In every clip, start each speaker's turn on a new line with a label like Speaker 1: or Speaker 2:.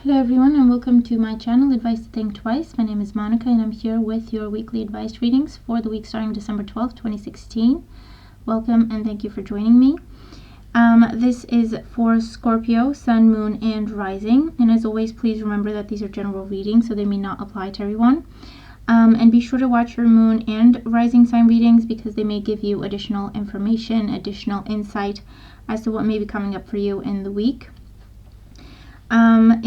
Speaker 1: Hello everyone and welcome to my channel Advice to Think Twice. My name is Monica and I'm here with your weekly advice readings for the week starting December 12th, 2016. Welcome and thank you for joining me. This is for Scorpio, Sun, Moon, and Rising. And as always, please remember that these are general readings, so they may not apply to everyone. And be sure to watch your Moon and Rising sign readings because they may give you additional information, additional insight as to what may be coming up for you in the week.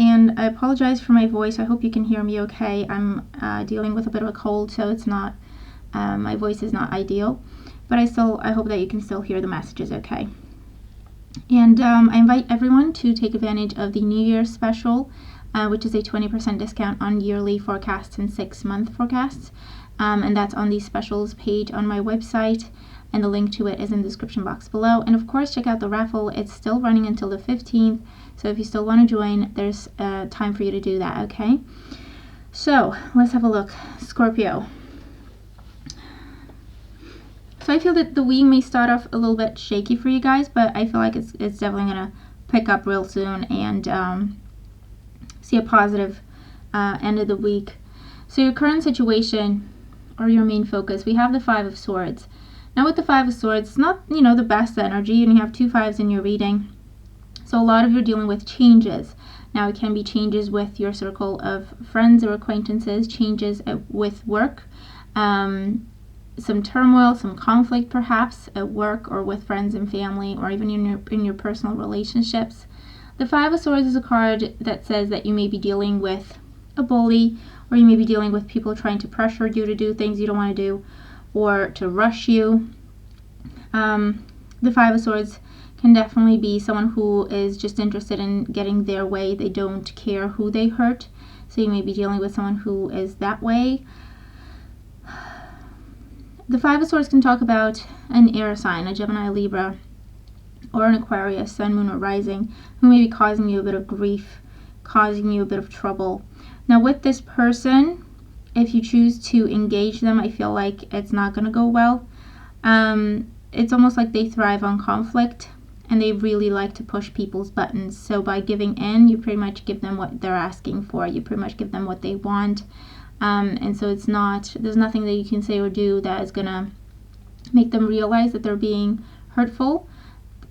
Speaker 1: And I apologize for my voice. I hope you can hear me okay. I'm dealing with a bit of a cold, so it's not, my voice is not ideal, but I hope that you can still hear the messages okay. And I invite everyone to take advantage of the New Year's special, which is a 20% discount on yearly forecasts and 6-month forecasts. And that's on the specials page on my website, and the link to it is in the description box below. And of course, check out the raffle. It's still running until the 15th, so if you still want to join, there's time for you to do that, okay? So let's have a look. Scorpio. So I feel that the week may start off a little bit shaky for you guys, but I feel like it's definitely going to pick up real soon and see a positive end of the week. So your current situation or your main focus, we have the Five of Swords. Now with the Five of Swords, it's not, the best energy, and you have 2 fives in your reading. So a lot of you're dealing with changes. Now it can be changes with your circle of friends or acquaintances, changes with work, some turmoil, some conflict perhaps at work or with friends and family, or even in your personal relationships. The Five of Swords is a card that says that you may be dealing with a bully, or you may be dealing with people trying to pressure you to do things you don't want to do, or to rush you. The Five of Swords can definitely be someone who is just interested in getting their way. They don't care who they hurt. So you may be dealing with someone who is that way. The Five of Swords can talk about an air sign, a Gemini, Libra, or an Aquarius, Sun, Moon, or Rising, who may be causing you a bit of grief, causing you a bit of trouble. Now with this person, if you choose to engage them, I feel like it's not going to go well. It's almost like they thrive on conflict, and they really like to push people's buttons. So by giving in, you pretty much give them what they're asking for. You pretty much give them what they want. And so there's nothing that you can say or do that is going to make them realize that they're being hurtful.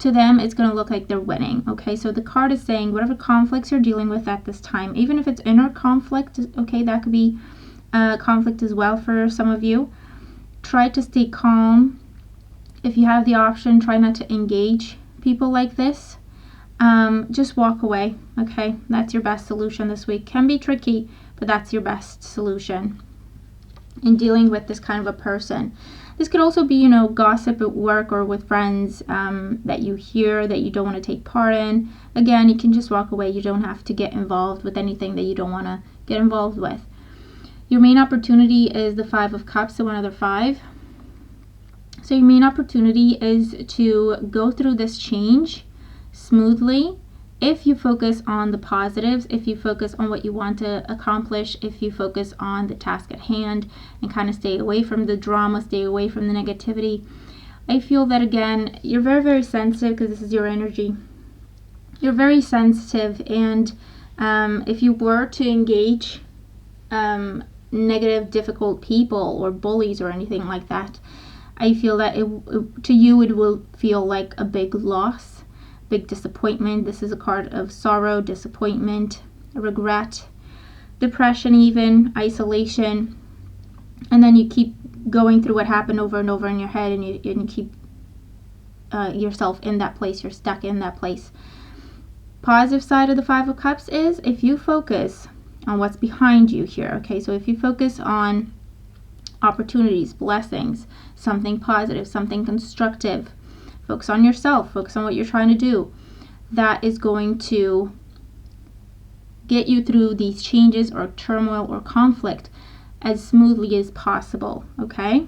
Speaker 1: To them, it's going to look like they're winning. Okay, so the card is saying whatever conflicts you're dealing with at this time, even if it's inner conflict, okay, that could be conflict as well for some of you. Try to stay calm. If you have the option, try not to engage people like this. Just walk away, okay? That's your best solution this week. Can be tricky, but that's your best solution in dealing with this kind of a person. This could also be, gossip at work or with friends that you hear that you don't want to take part in. Again, you can just walk away. You don't have to get involved with anything that you don't want to get involved with. Your main opportunity is the Five of Cups, so another 5. So your main opportunity is to go through this change smoothly if you focus on the positives, if you focus on what you want to accomplish, if you focus on the task at hand and kind of stay away from the drama, stay away from the negativity. I feel that, again, you're very, very sensitive because this is your energy. You're very sensitive, and if you were to engage negative, difficult people or bullies or anything like that, I feel that to you it will feel like a big loss, big disappointment. This is a card of sorrow, disappointment, regret, depression, even isolation, and then you keep going through what happened over and over in your head, and you keep yourself in that place. You're stuck in that place. Positive side of the Five of Cups is if you focus on what's behind you here, okay? So if you focus on opportunities, blessings, something positive, something constructive, focus on yourself, focus on what you're trying to do, that is going to get you through these changes or turmoil or conflict as smoothly as possible, okay?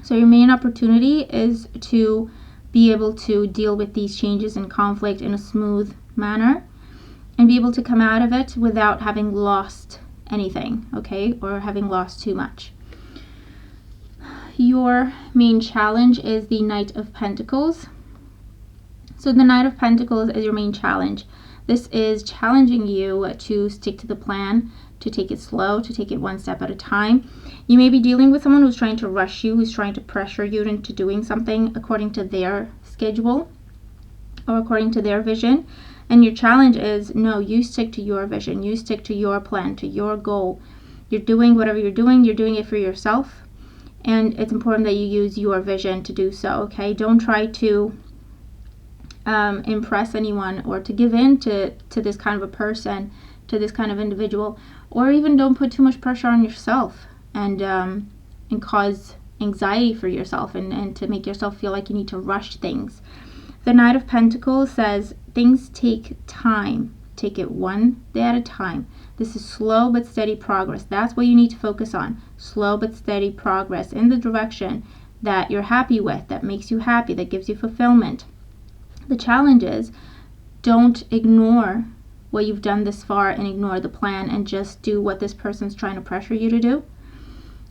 Speaker 1: So your main opportunity is to be able to deal with these changes and conflict in a smooth manner and be able to come out of it without having lost anything, okay, or having lost too much. Your main challenge is the Knight of Pentacles. So the Knight of Pentacles is your main challenge. This is challenging you to stick to the plan, to take it slow, to take it one step at a time. You may be dealing with someone who's trying to rush you, who's trying to pressure you into doing something according to their schedule or according to their vision. And your challenge is, no, you stick to your vision, you stick to your plan, to your goal. You're doing whatever you're doing it for yourself. And it's important that you use your vision to do so, okay? Don't try to impress anyone or to give in to this kind of a person, to this kind of individual, or even don't put too much pressure on yourself and cause anxiety for yourself and to make yourself feel like you need to rush things. The Knight of Pentacles says things take time. Take it one day at a time. This is slow but steady progress. That's what you need to focus on. Slow but steady progress in the direction that you're happy with, that makes you happy, that gives you fulfillment. The challenge is, don't ignore what you've done this far and ignore the plan and just do what this person's trying to pressure you to do.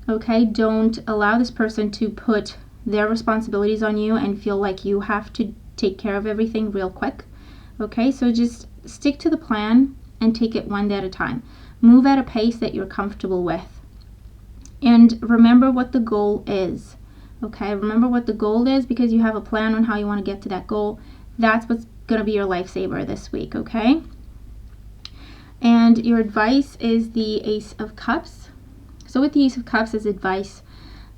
Speaker 1: Okay, don't allow this person to put their responsibilities on you and feel like you have to take care of everything real quick. Okay, so just stick to the plan and take it one day at a time. Move at a pace that you're comfortable with. And remember what the goal is. Okay, remember what the goal is, because you have a plan on how you want to get to that goal. That's what's going to be your lifesaver this week, okay? And your advice is the Ace of Cups. So with the Ace of Cups as advice,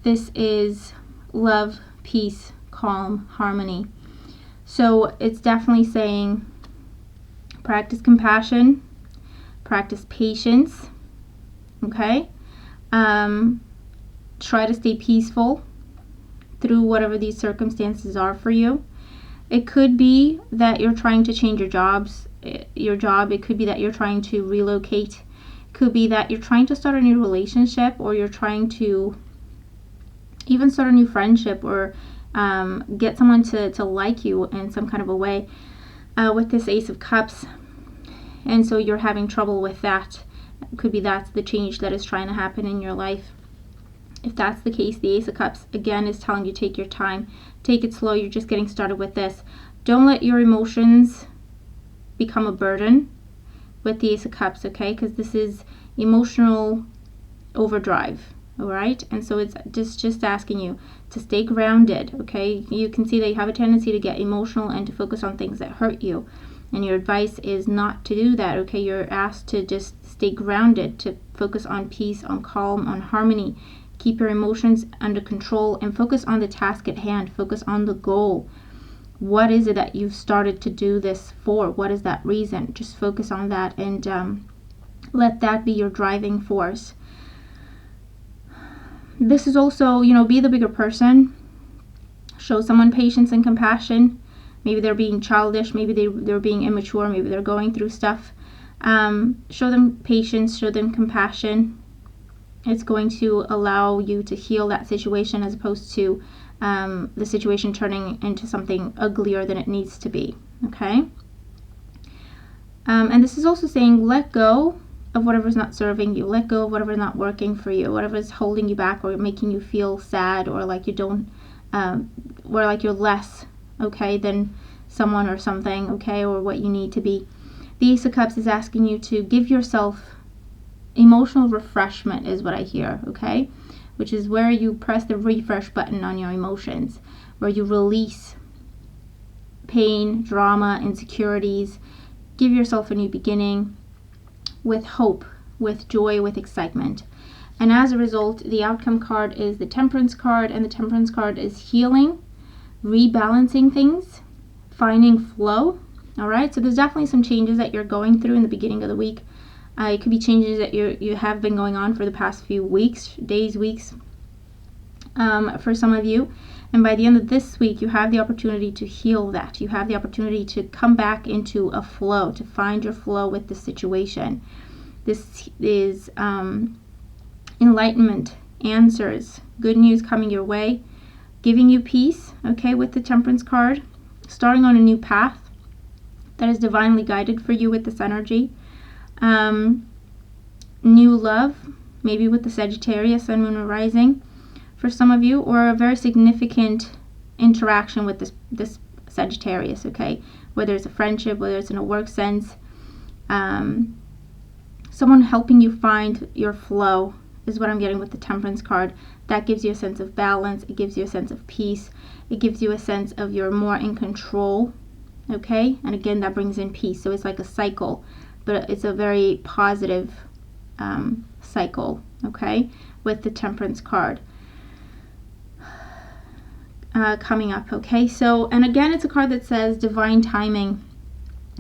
Speaker 1: this is love, peace, calm, harmony. So it's definitely saying practice compassion, practice patience, okay? Try to stay peaceful through whatever these circumstances are for you. It could be that you're trying to change your job. It could be that you're trying to relocate. It could be that you're trying to start a new relationship, or you're trying to even start a new friendship, or get someone to like you in some kind of a way with this Ace of Cups. And so you're having trouble with that. It could be that's the change that is trying to happen in your life. If that's the case, the Ace of Cups, again, is telling you take your time. Take it slow. You're just getting started with this. Don't let your emotions become a burden with the Ace of Cups, okay? Because this is emotional overdrive, all right? And so it's just asking you to stay grounded, okay? You can see that you have a tendency to get emotional and to focus on things that hurt you. And your advice is not to do that, okay? You're asked to just stay grounded, to focus on peace, on calm, on harmony. Keep your emotions under control and focus on the task at hand. Focus on the goal. What is it that you've started to do this for? What is that reason? Just focus on that and let that be your driving force. This is also, be the bigger person. Show someone patience and compassion. Maybe they're being childish. Maybe they're being immature. Maybe they're going through stuff. Show them patience. Show them compassion. It's going to allow you to heal that situation, as opposed to the situation turning into something uglier than it needs to be, okay? And this is also saying let go of whatever's not serving you. Let go of whatever's not working for you, whatever's holding you back or making you feel sad, or like you don't, or like you're less, okay, than someone or something, okay, or what you need to be. The Ace of Cups is asking you to give yourself emotional refreshment, is what I hear, okay? Which is where you press the refresh button on your emotions, where you release pain, drama, insecurities. Give yourself a new beginning with hope, with joy, with excitement. And as a result, the outcome card is the Temperance card, and the Temperance card is healing, rebalancing things, finding flow. All right, so there's definitely some changes that you're going through in the beginning of the week. It could be changes that you have been going on for the past few weeks, days, weeks, for some of you. And by the end of this week, you have the opportunity to heal that. You have the opportunity to come back into a flow, to find your flow with the situation. This is enlightenment, answers, good news coming your way, giving you peace, okay, with the Temperance card, starting on a new path that is divinely guided for you with this energy. New love, maybe with the Sagittarius, Sun, Moon, or Rising for some of you, or a very significant interaction with this Sagittarius, okay? Whether it's a friendship, whether it's in a work sense, Someone helping you find your flow is what I'm getting with the Temperance card. That gives you a sense of balance. It gives you a sense of peace. It gives you a sense of you're more in control. Okay? And again, that brings in peace. So it's like a cycle, but it's a very positive cycle. Okay? With the Temperance card coming up. Okay? So, and again, it's a card that says divine timing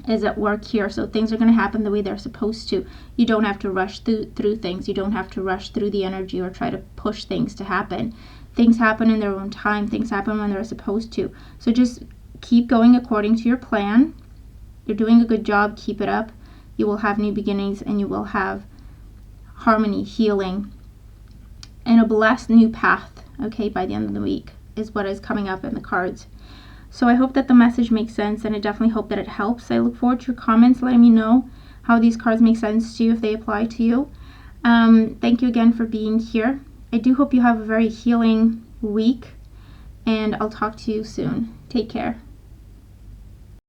Speaker 1: is at work here. So things are going to happen the way they're supposed to. You don't have to rush through things. You don't have to rush through the energy or try to push things to happen. Things happen in their own time. Things happen when they're supposed to. So just keep going according to your plan. You're doing a good job. Keep it up. You will have new beginnings, and you will have harmony, healing, and a blessed new path, okay, by the end of the week is what is coming up in the cards. So I hope that the message makes sense, and I definitely hope that it helps. I look forward to your comments letting me know how these cards make sense to you, if they apply to you. Thank you again for being here. I do hope you have a very healing week, and I'll talk to you soon. Take care.